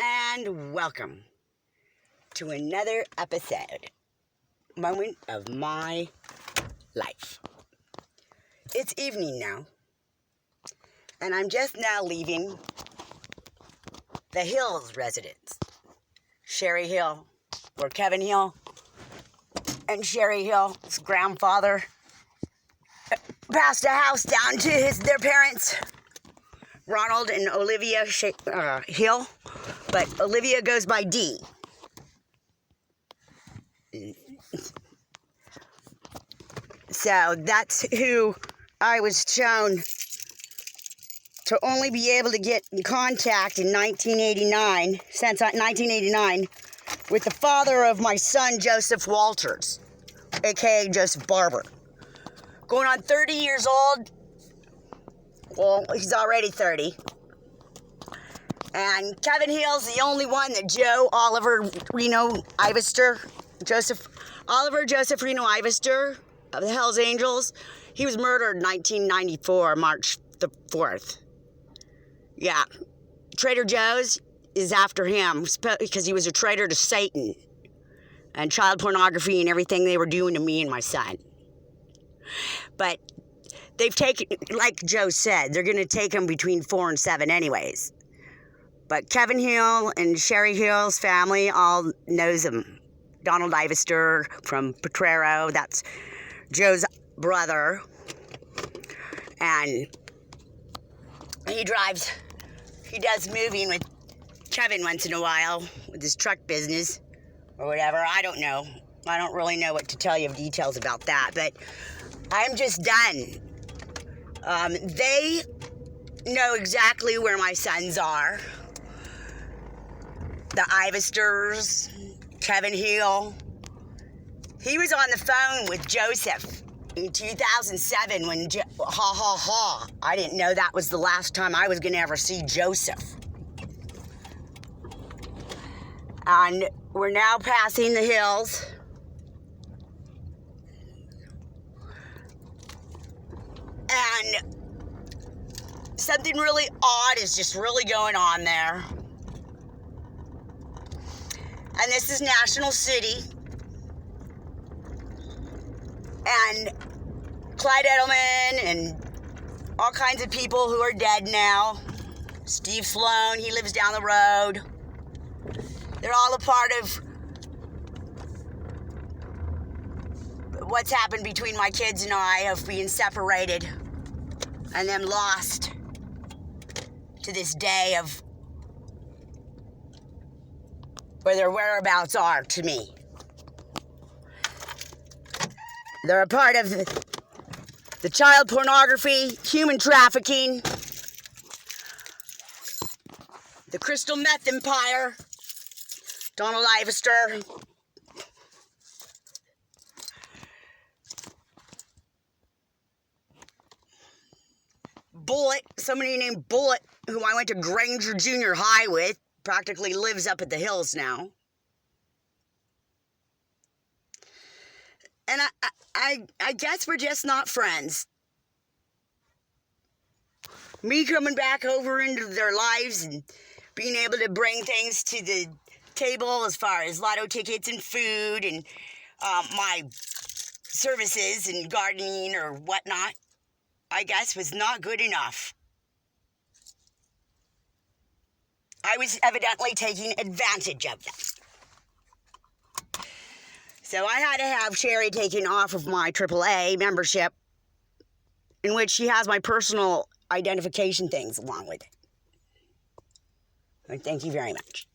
and welcome to another moment of my life. It's evening now, and I'm just now leaving the Hills residence, Sherry Hill, where Kevin Hill and Sherry Hill's grandfather passed a house down to their parents, Ronald and Olivia Hill, but Olivia goes by D. So that's who I was shown to only be able to get in contact in 1989, since 1989, with the father of my son, Joseph Walters, aka Joseph Barber. Going on 30 years old. Well, he's already 30. And Kevin Hill's the only one that Joseph Reno Ivesters of the Hells Angels. He was murdered in 1994, March the 4th. Yeah. Trader Joe's is after him because he was a traitor to Satan and child pornography and everything they were doing to me and my son. But they've taken, like Joe said, they're going to take him between 4 and 7 anyways. But Kevin Hill and Sherry Hill's family all knows him. Donald Ivester from Potrero, that's Joe's brother. And he does moving with Kevin once in a while with his truck business or whatever. I don't know. I don't really know what to tell you of details about that, but I'm just done. They know exactly where my sons are. The Ivesters, Kevin Hill. He was on the phone with Joseph in 2007 when, I didn't know that was the last time I was going to ever see Joseph. And we're now passing the hills. And something really odd is just really going on there. And this is National City. And Clyde Edelman and all kinds of people who are dead now. Steve Sloan, he lives down the road. They're all a part of what's happened between my kids and I of being separated and them lost to this day of where their whereabouts are to me. They're a part of the child pornography, human trafficking, the crystal meth empire, Donald Ivester, Bullet, somebody named Bullet, who I went to Granger Junior High with, practically lives up at the hills now. And I guess we're just not friends. Me coming back over into their lives and being able to bring things to the table as far as lotto tickets and food and my services and gardening or whatnot, I guess was not good enough. I was evidently taking advantage of them. So I had to have Sherry taken off of my AAA membership, in which she has my personal identification things along with it. And thank you very much.